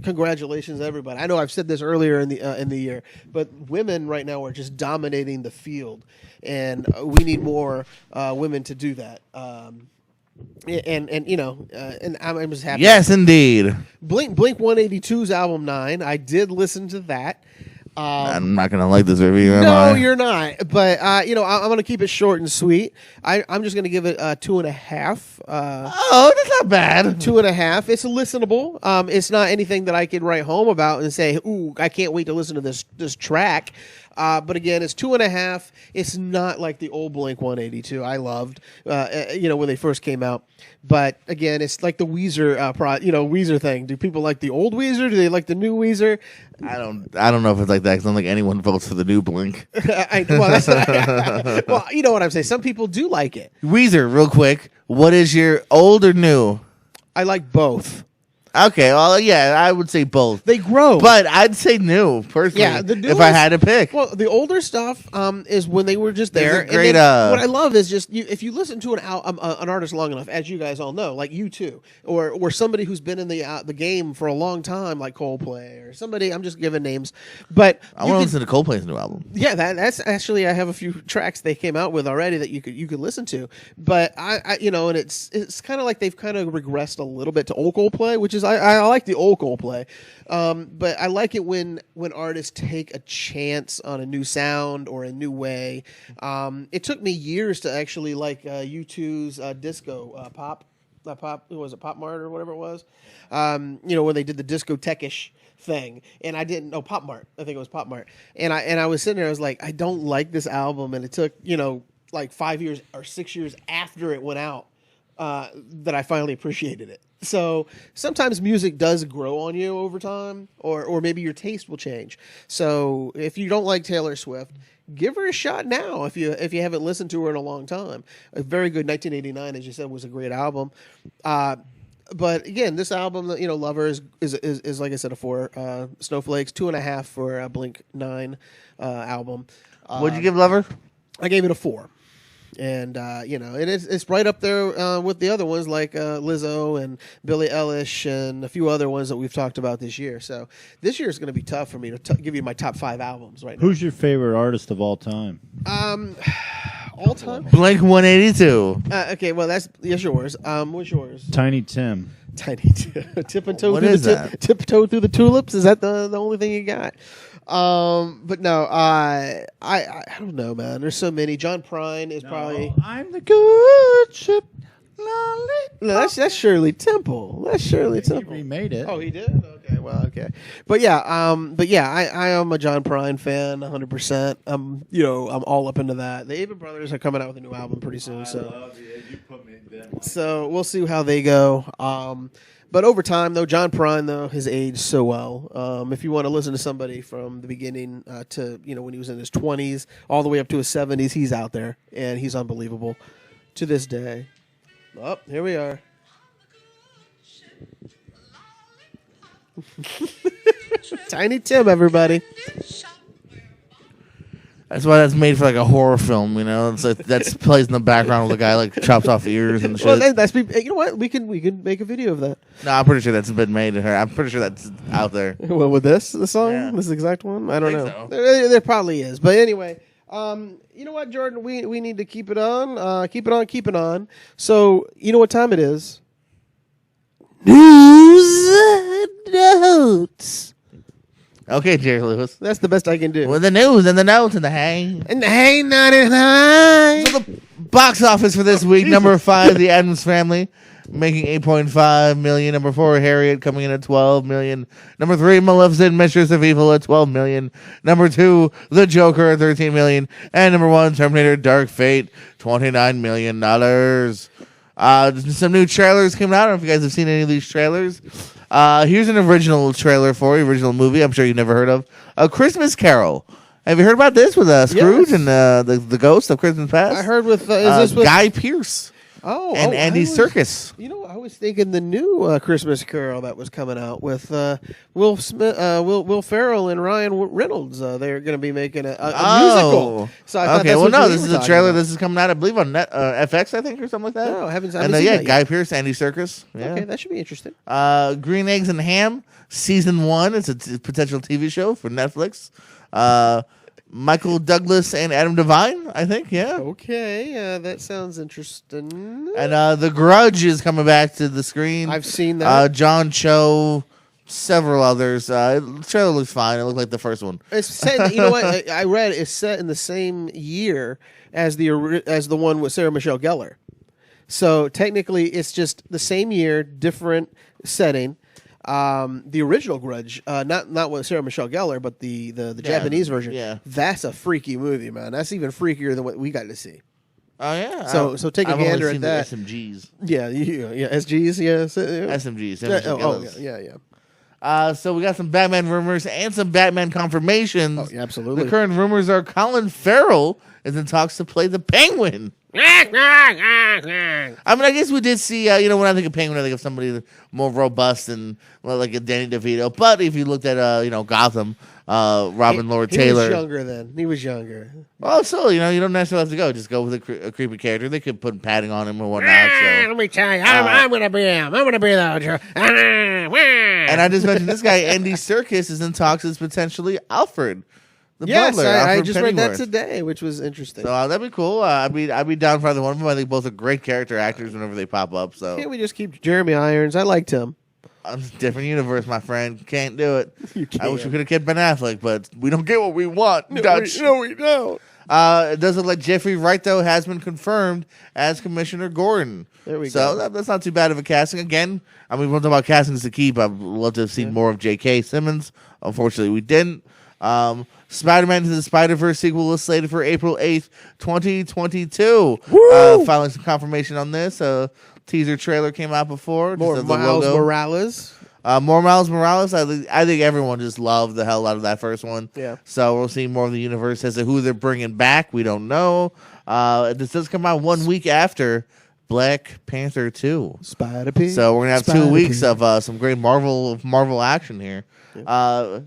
congratulations, everybody. I know I've said this earlier in the year, but women right now are just dominating the field, and we need more women to do that. And I'm just happy. Yes, indeed. Blink 182's album 9. I did listen to that. I'm not gonna like this review. No, you're not. But I'm gonna keep it short and sweet. I'm just gonna give it 2.5. That's not bad. 2.5. It's listenable. It's not anything that I can write home about and say, "Ooh, I can't wait to listen to this track." But again, it's 2.5. It's not like the old Blink 182 I loved, when they first came out. But again, it's like the Weezer, Weezer thing. Do people like the old Weezer? Do they like the new Weezer? I don't know if it's like that because I don't think anyone votes for the new Blink. Well, you know what I'm saying. Some people do like it. Weezer, real quick. What is your old or new? I like both. Okay, well, yeah, I would say both. They grow. But I'd say new, personally, if I had to pick. Well, the older stuff is when they were just there. Great, and then what I love is just if you listen to an artist long enough, as you guys all know, like U2, or somebody who's been in the game for a long time, like Coldplay, or somebody, I'm just giving names. But I want to listen to Coldplay's new album. Yeah, that's actually, I have a few tracks they came out with already that you could listen to. But I and it's kind of like they've kind of regressed a little bit to old Coldplay, which is I like the old Coldplay, but I like it when artists take a chance on a new sound or a new way. It took me years to actually like U2's disco pop. Was it Pop Mart or whatever it was? When they did the discotheque-ish thing, and I didn't know Pop Mart. I think it was Pop Mart, and I was sitting there. I was like, I don't like this album, and it took like 5 years or 6 years after it went out that I finally appreciated it. So sometimes music does grow on you over time, or maybe your taste will change. So if you don't like Taylor Swift, give her a shot now. If you haven't listened to her in a long time, a very good 1989, as you said, was a great album. But again, this album, Lover is like I said, a 4. Snowflakes 2.5 for Blink 9 album. What'd you give Lover? I gave it a 4. And and it's right up there with the other ones like Lizzo and Billie Eilish and a few other ones that we've talked about this year. So this year is going to be tough for me to give you my top 5 albums right now. Who's your favorite artist of all time? All time? Blink 182. Okay, well that's yours. What's yours? Tiny Tim. Tiny tiptoe What through is the that? tiptoe through the tulips. Is that the only thing you got? But no, I don't know, man. There's so many. John Prine is probably. I'm the good ship. No, that's Shirley Temple. That's Shirley He Temple. remade it. Oh, he did. Okay, well, okay, but yeah, I am a John Prine fan, 100%. I'm all up into that. The Avon Brothers are coming out with a new album pretty soon, so You put me in so we'll see how they go. But over time, though, John Prine though has aged so well. If you want to listen to somebody from the beginning to when he was in his 20s all the way up to his 70s, he's out there and he's unbelievable to this day. Oh, here we are. Tiny Tim, everybody. That's why that's made for like a horror film, It's like that's plays in the background with a guy like chops off ears and shit. Well, that's you know what we can make a video of that. No, I'm pretty sure that's been made. I'm pretty sure that's out there. Well, with the song, Yeah. this exact one, I don't think know. so. There probably is, but anyway, you know what, Jordan, we need to keep it on, keep it on. So you know what time it is? News notes. Okay, Jerry Lewis. That's the best I can do. With the news and the notes and the hang. And hey, 99. So the box office for this week: number 5, The Addams Family, making $8.5 million. Number 4, Harriet, coming in at $12 million. Number 3, Maleficent, Mistress of Evil, at $12 million. Number 2, The Joker, at $13 million. And number 1, Terminator: Dark Fate, $29 million. Some new trailers came out. I don't know if you guys have seen any of these trailers. Here's an original trailer for you, original movie. I'm sure you've never heard of. A Christmas Carol. Have you heard about this with Scrooge Yes. and the ghost of Christmas Past? I heard with is this with Guy Pearce and Andy Serkis. You know, I was thinking the new Christmas Carol that was coming out with Will Smith, Will Ferrell, and Ryan Reynolds. They're going to be making a musical. So I thought okay. that's Well, what no, you this were is a talking trailer. about. This is coming out, I believe, on FX, I think, or something like that. No, I haven't And seen that Guy yet. Pearce, Andy Serkis. Yeah. Okay, that should be interesting. Green Eggs and Ham, season 1. It's a potential TV show for Netflix. Michael Douglas and Adam Devine, I think. Yeah. Okay, that sounds interesting. And The Grudge is coming back to the screen. I've seen that. John Cho, several others. The trailer looks fine. It looked like the first one. It's set. You know what? I read it's set in the same year as the one with Sarah Michelle Gellar. So technically, it's just the same year, different setting. The original Grudge, not with Sarah Michelle Gellar, but the Japanese version. Yeah. That's a freaky movie, man. That's even freakier than what we got to see. Oh yeah. So take a I've only gander seen at the that. SMGs. Yeah, SGs, yeah, SMGs. Sarah Michelle Gellar's. yeah. So we got some Batman rumors and some Batman confirmations. Oh, yeah, absolutely. The current rumors are Colin Farrell is in talks to play the Penguin. I mean, I guess we did see, when I think of Penguin, I think of somebody more robust and like a Danny DeVito. But if you looked at, Gotham, Robin Lord Taylor. He was younger then. He was younger. Well, still, you don't necessarily have to go. Just go with a creepy character. They could put padding on him or whatnot. So. Let me tell you, I'm going to be him. I'm going to be the... And I just mentioned this guy, Andy Serkis, is in talks as potentially Alfred. The Yes, butler, I Alfred just read that Pennyworth. today, which was interesting. So that'd be cool. I'd be down for either one of them. I think both are great character actors whenever they pop up. So Can't we just keep Jeremy Irons? I liked him. different universe, my friend. Can't do it. You I wish we can't. could have kept Ben Affleck, but we don't get what we want. Dutch. No, we don't. It does look like Jeffrey Wright though has been confirmed as Commissioner Gordon. There we so go. that's not too bad of a casting. Again, I mean, we're talking about castings to keep. I'd love to have seen more of J.K. Simmons. Unfortunately, we didn't. Spider-Man Into the Spider-Verse sequel is slated for April 8th, 2022. Filing some confirmation on this. Teaser trailer came out before. More just as the Miles logo. Morales. More Miles Morales. I think everyone just loved the hell out of that first one. Yeah. So we'll see more of the universe. As to who they're bringing back, we don't know. This does come out 1 week after Black Panther 2. Spider-Pig. So we're going to have 2 weeks of some great Marvel action here.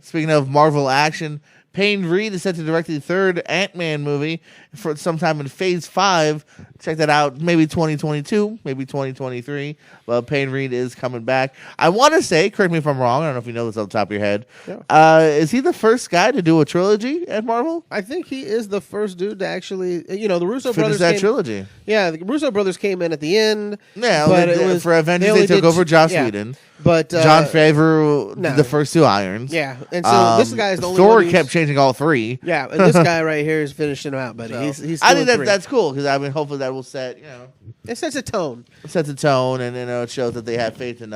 Speaking of Marvel action, Payne Reed is set to direct the third Ant-Man movie for sometime in Phase 5. Check that out. Maybe 2022, maybe 2023. But Payne Reed is coming back. I want to say, correct me if I'm wrong, I don't know if you know this off the top of your head. Yeah. Is he the first guy to do a trilogy at Marvel? I think he is the first dude to actually, the Russo Finish brothers that came, trilogy. Yeah, the Russo brothers came in at the end. Yeah, but it was, for Avengers, only they took did- over Joss yeah. Whedon. But John Favreau no. did the first 2 Irons. Yeah, and so this guy is the only Thor one who's- kept changing all 3. Yeah, and this guy right here is finishing him out, buddy. So, He's I still think in 3. that's cool because I mean, hopefully that will set It sets a tone. sets a tone, and it shows that they have faith in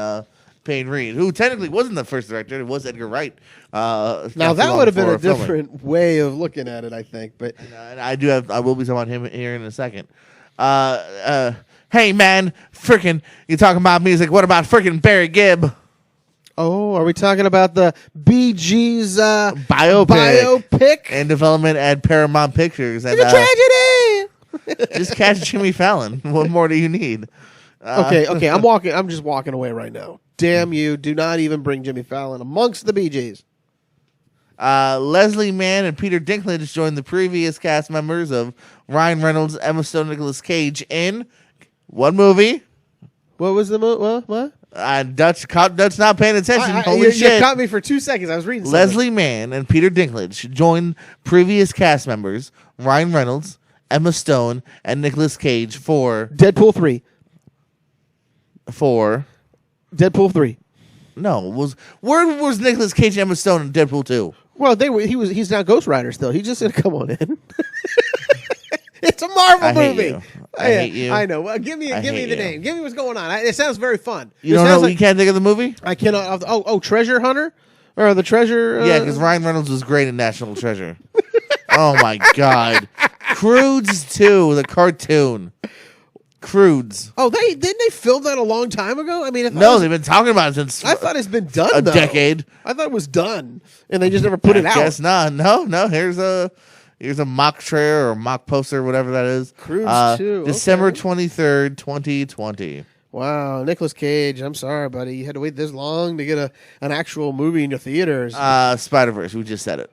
Payne Reed, who technically wasn't the first director; it was Edgar Wright. Now not too that long would have been before a filming. different way of looking at it, I think. But And I will be talking about him here in a second. Hey man, freaking, you talking about music? What about freaking Barry Gibb? oh, are we talking about the Bee Gees Biopic. In development at Paramount Pictures, and It's a tragedy. just catch Jimmy Fallon. What more do you need? Okay, I'm just walking away right now. Damn you! Do not even bring Jimmy Fallon amongst the Bee Gees. Leslie Mann and Peter Dinklage joined the previous cast members of Ryan Reynolds, Emma Stone, Nicolas Cage in what movie? What was the what? Dutch not paying attention. Holy you shit! caught me for 2 seconds. I was reading something. Leslie Mann and Peter Dinklage joined previous cast members Ryan Reynolds, Emma Stone, and Nicolas Cage for Deadpool 3. Deadpool 3. Where was Nicolas Cage and Emma Stone in Deadpool 2? Well, he's not Ghost Rider still. He just said, "Come on in." It's a Marvel I hate movie. you. I hate you. I know. Well, give me I the hate you. name. Give me what's going on. It sounds very fun. You It don't sounds know? like- You can't think of the movie? I cannot. Treasure Hunter or the Treasure? Yeah, because Ryan Reynolds was great in National Treasure. Oh my God, Croods 2, the cartoon. Croods. Oh, didn't they film that a long time ago? I mean, No, they've been talking about it since I thought it's been done a though. decade. I thought it was done, and they just never put it out. Guess not. No. Here's a mock trailer or mock poster, whatever that is. Croods 2, December okay. 23rd, 2020. Wow, Nicolas Cage. I'm sorry, buddy. You had to wait this long to get an actual movie in your theaters. Spider-Verse. We just said it.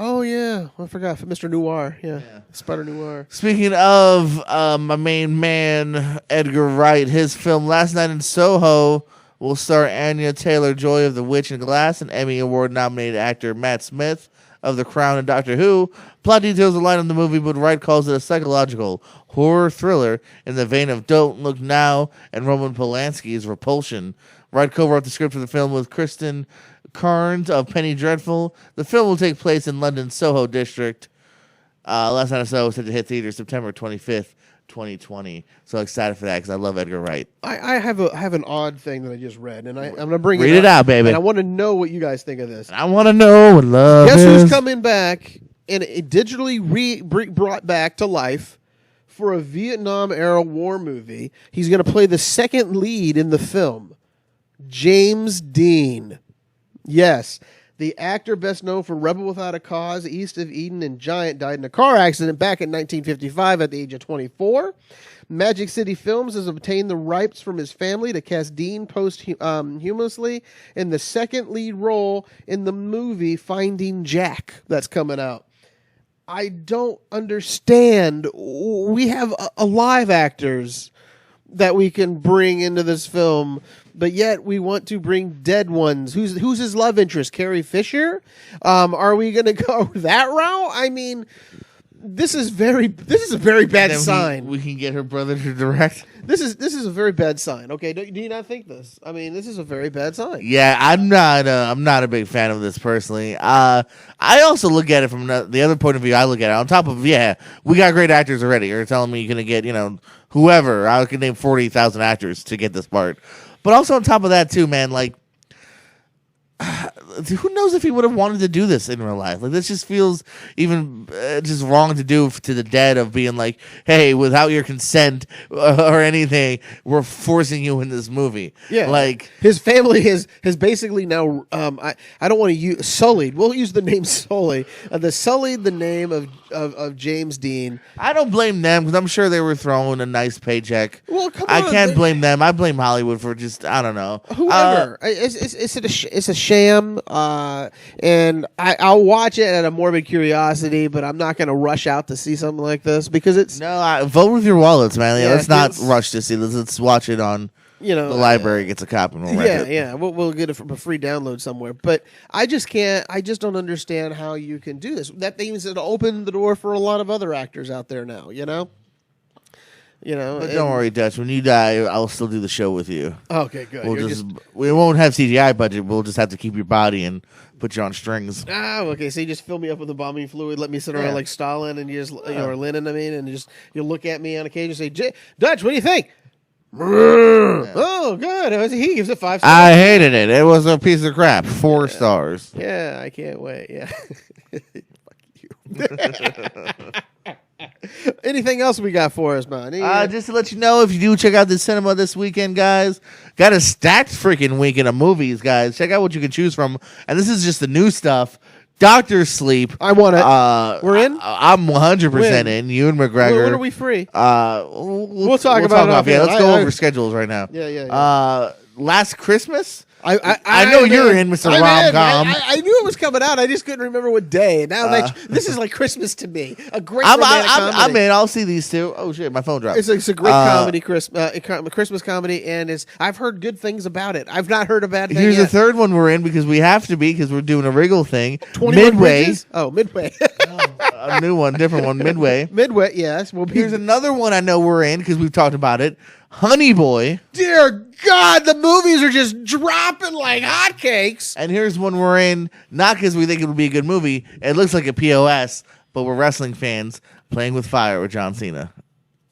Oh yeah, I forgot Mr. Noir. Yeah. Spider Noir. Speaking of my main man, Edgar Wright, his film Last Night in Soho will star Anya Taylor-Joy of The Witch and Glass and Emmy Award-nominated actor Matt Smith of The Crown and Doctor Who. Plot details align on the movie, but Wright calls it a psychological horror thriller in the vein of Don't Look Now and Roman Polanski's Repulsion. Wright co-wrote the script for the film with Kristen Carnes of Penny Dreadful. The film will take place in London's Soho district. Last Night in Soho is set to hit theaters September 25th, 2020. So excited for that because I love Edgar Wright. I have an odd thing that I just read, and I'm gonna bring Read it it out, baby. And I want to know what you guys think of this. I want to know what love Guess is. who's coming back and digitally brought back to life for a Vietnam era war movie? He's gonna play the second lead in the film. James Dean. Yes. The actor best known for Rebel Without a Cause, East of Eden, and Giant died in a car accident back in 1955 at the age of 24. Magic City Films has obtained the rights from his family to cast Dean posthumously in the second lead role in the movie Finding Jack that's coming out. I don't understand. We have alive actors that we can bring into this film, but yet we want to bring dead ones. Who's his love interest? Carrie Fisher? Are we going to go that route? I mean, this is a very bad Then sign. we can get her brother to direct. This is a very bad sign. Okay, do you not think this? I mean, this is a very bad sign. Yeah, I'm not a big fan of this personally. I also look at it from the other point of view. I look at it on top of we got great actors already. You're telling me you're gonna get whoever. I could name 40,000 actors to get this part. But also on top of that too, man, like who knows if he would have wanted to do this in real life? Like this just feels even just wrong to do to the dead of being like, hey, without your consent or anything, we're forcing you in this movie. Yeah, like his family has basically now. I don't want to use sullied. We'll use the name Sully. Sullied the name of James Dean. I don't blame them because I'm sure they were throwing a nice paycheck. Well, come I on, can't blame them. I blame Hollywood for just I don't know. Whoever. It's a sham. and I'll watch it out of morbid curiosity, but I'm not going to rush out to see something like this because it's vote with your wallets, man. Yeah, Let's not it's- rush to see this. Let's watch it on the library gets a copy and we'll rent it. Yeah. We'll get it from a free download somewhere. But I just can't. I just don't understand how you can do this. That means it'll open the door for a lot of other actors out there now. But don't worry, Dutch. When you die, I'll still do the show with you. Okay, good. We won't have CGI budget. We'll just have to keep your body and put you on strings. Okay. So you just fill me up with embalming fluid, let me sit around like Stalin, and you just or Lenin. I mean, and you look at me on occasion and say, "Dutch, what do you think?" Oh, good. He gives it 5 stars. I hated it. It was a piece of crap. 4 stars. Yeah, I can't wait. Yeah. Fuck you. Anything else we got for us, man? Just to let you know, if you do check out the cinema this weekend, guys, got a stacked freaking weekend of movies, guys. Check out what you can choose from. And this is just the new stuff. Doctor Sleep. I want it. We're in? I'm 100% When? in. You and McGregor. When are we free? We'll talk about it off Yeah, air. let's go over schedules right now. Yeah. Last Christmas? I know you're in, Mr. Rom-Com. I knew it was coming out. I just couldn't remember what day. Now this is like Christmas to me. A great romantic comedy. I'm in. I'll see these two. Oh shit, my phone dropped. It's a great comedy, Christmas comedy, and I've heard good things about it. I've not heard a bad thing Here's yet. the third one we're in because we have to be because we're doing a wriggle thing. 21 Midway. Bridges? Oh, Midway. A new one, different one. Midway. Midway, yes. We'll be. Here's another one I know we're in because we've talked about it. Honey Boy. Dear God, the movies are just dropping like hotcakes. And here's one we're in, not because we think it would be a good movie. It looks like a POS, but we're wrestling fans. Playing with Fire with John Cena.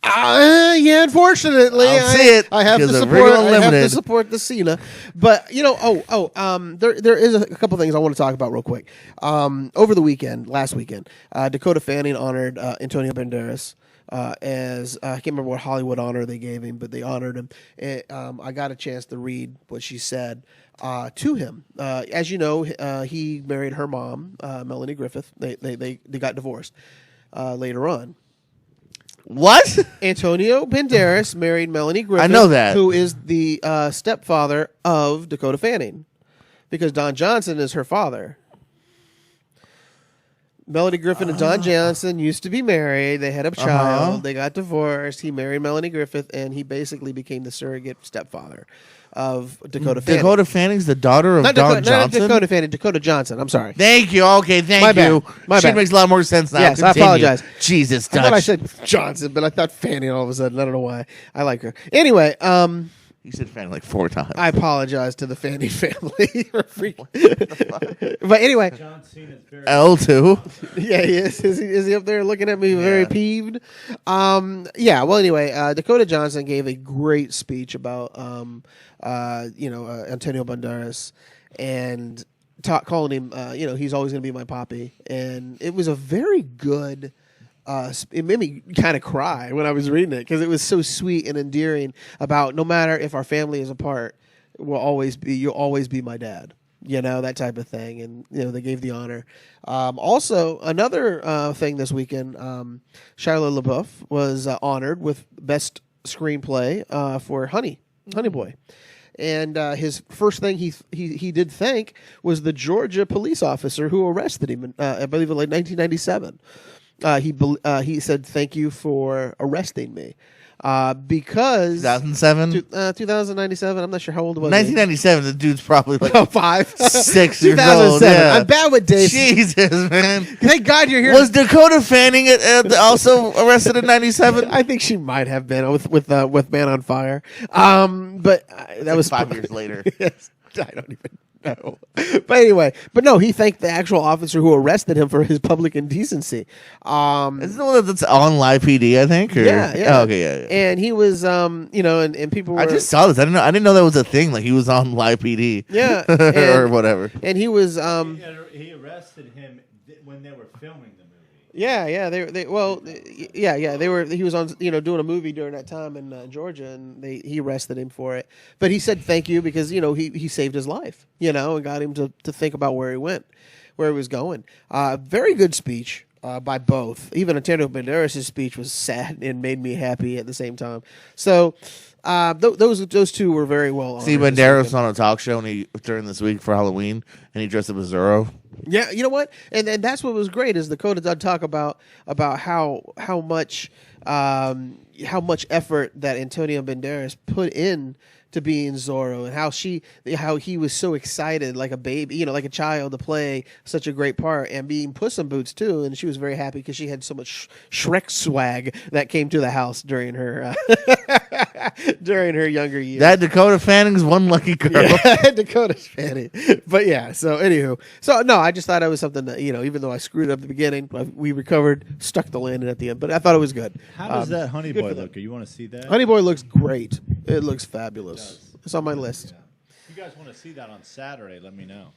Yeah, unfortunately, I'll see it, I have to 'cause of support. Wriggle I have to Unlimited. support the Cena, but there is a couple things I want to talk about real quick. Over the weekend, last weekend, Dakota Fanning honored Antonio Banderas. As I can't remember what Hollywood honor they gave him, but they honored him. I got a chance to read what she said to him. As you know, he married her mom, Melanie Griffith. They got divorced later on. What? Antonio Banderas married Melanie Griffith. I know that. Who is the stepfather of Dakota Fanning, because Don Johnson is her father. Melanie Griffith and Don Johnson used to be married. They had a child. They got divorced. He married Melanie Griffith, and he basically became the surrogate stepfather of Dakota Fanning. Dakota Fanning's the daughter of Not Don Dakota, not Johnson? Dakota Fanning, Dakota Johnson. I'm sorry. Thank you. Okay, thank My bad. you. My Shit bad. makes a lot more sense now. Yes, I Continue. apologize. Jesus, I thought I Dutch. said Johnson, but I thought Fanning all of a sudden. I don't know why. I like her. Anyway, You said Fanning like 4 times. I apologize to the Fanning family. But anyway, John Cena's very L2. yeah, he is. Is he up there looking at me very peeved? Yeah. Well, anyway, Dakota Johnson gave a great speech about Antonio Banderas and calling him. He's always going to be my papi, and it was a very good. It made me kind of cry when I was reading it because it was so sweet and endearing about no matter if our family is apart, you'll always be my dad. That type of thing. And, they gave the honor. Also, another thing this weekend, Shia LaBeouf was honored with Best Screenplay for Honey Boy. And his first thing he did thank was the Georgia police officer who arrested him, I believe in like 1997. He said, "Thank you for arresting me," because 2007? 2097. I'm not sure how old it was. 1997, the dude's probably like Oh, 5, 6 years old. 2007. Yeah. I'm bad with dates. Jesus, man. Thank God you're here. Was Dakota Fanning also arrested in 97? I think she might have been with Man on Fire. But that was 5 years later. Yes, I don't even know. But anyway, no, he thanked the actual officer who arrested him for his public indecency. Isn't the one that's on Live PD, I think? Or? Yeah. Oh, okay, yeah. And he was, and people were. I just saw this. I didn't know that was a thing. Like he was on Live PD. Yeah, or and- whatever. And he was, He arrested him when they were filming the movie. yeah, they were. He was on, doing a movie during that time in Georgia, and he arrested him for it. But he said thank you because he saved his life, and got him to think about where he was going. Very good speech by both. Even Antonio Banderas' speech was sad and made me happy at the same time. So Those two were very well. See honored this Banderas weekend. on a talk show during this week for Halloween, and he dressed up as Zorro. Yeah, you know what, and that's what was great is Dakota did talk about how much effort that Antonio Banderas put in to being Zorro, and how he was so excited like a baby, like a child, to play such a great part, and being Puss in Boots too. And she was very happy because she had so much Shrek swag that came to the house during her during her younger years. That Dakota Fanning's one lucky girl. Yeah, Dakota's Fanning. But yeah, so anywho. So no, I just thought it was something that, even though I screwed up at the beginning, we recovered, stuck the landing at the end. But I thought it was good. How does that Honey good Boy for them. look? You want to see that? Honey Boy looks great. It looks fabulous. It's on my list. If you guys want to see that on Saturday, let me know.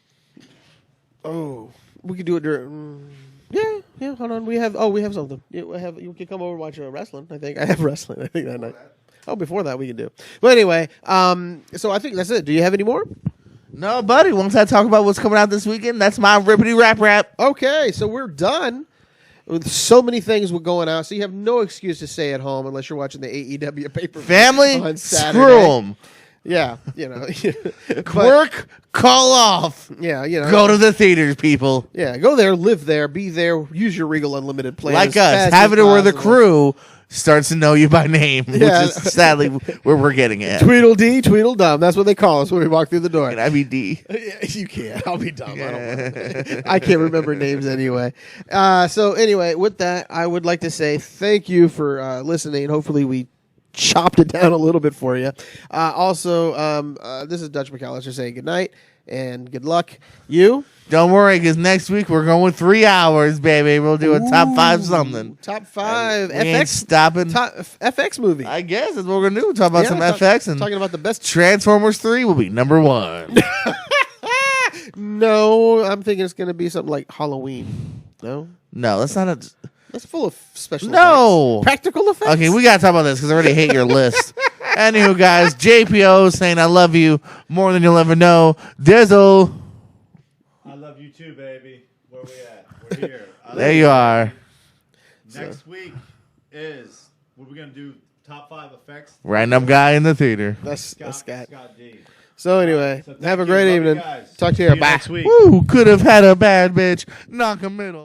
Oh, we could do it during. Yeah. Hold on, we have something. You can come over and watch wrestling. I think I have wrestling. I think that night. Oh, before that we can do. But anyway, so I think that's it. Do you have any more? No, buddy. Once I talk about what's coming out this weekend, that's my rippity rap. Okay, so we're done with so many things going out. So you have no excuse to stay at home unless you're watching the AEW pay-per-view Family, on Saturday. screw them. Yeah, Work, call off. Yeah, Go to the theaters, people. Yeah, go there, live there, be there, use your Regal Unlimited plan. Like as us, fast having as it where the possible. crew starts to know you by name, Yeah. which is sadly where we're getting at. Tweedledee, Tweedledum. That's what they call us when we walk through the door. Can I be D? You can't. I'll be dumb. I don't I can't remember names anyway. So anyway, with that, I would like to say thank you for listening. Hopefully we chopped it down a little bit for you. Also, this is Dutch McAllister saying good night and good luck. You? Don't worry, because next week we're going 3 hours, baby. We'll do a top 5 something. Top 5 We ain't FX stopping. FX movie. I guess that's what we're going to do. Talk about some FX, and talking about the best. Transformers 3 will be number 1. No, I'm thinking it's going to be something like Halloween. No, No, that's not a... that's full of special. No. effects. Practical effects. Okay, we got to talk about this because I already hate your list. Anywho, guys, JPO saying I love you more than you'll ever know. Dizzle. I love you too, baby. Where we at? We're here. There you are. Next week is what we're gonna do. Top 5 effects. Random guy in the theater. That's Scott Scott. D. So anyway, So thank have a you. great Love you evening. guys. Talk to you See later. Bye. next week. Woo, could have had a bad bitch. Knock a middle.